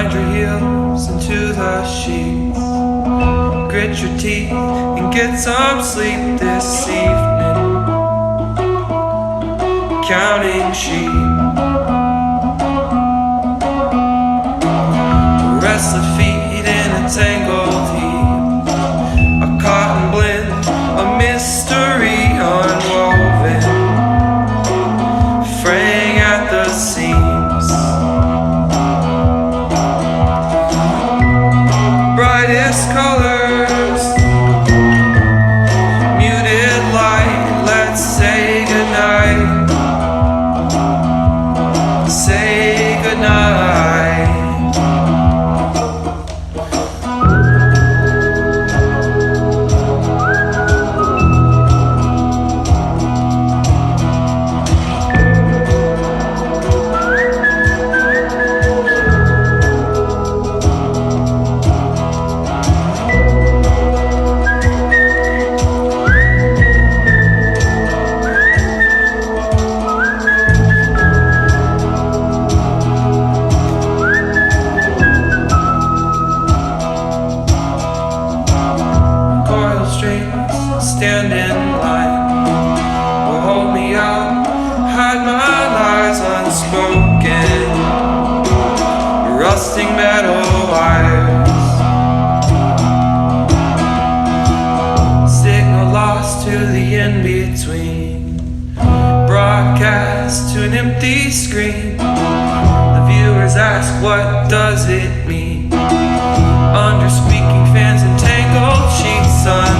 Grind your heels into the sheets, grit your teeth and get some sleep this evening. Counting sheep, restless feet in a tangled heap, a cotton blend, a mystery unwoven, fraying at the seams. Brightest colors, muted light, let's say goodnight. Say goodnight. Stand in line, will hold me out, hide my lies unspoken, rusting metal wires, signal lost to the in-between, broadcast to an empty screen. The viewers ask, what does it mean? Under squeaking fans and tangled sheets.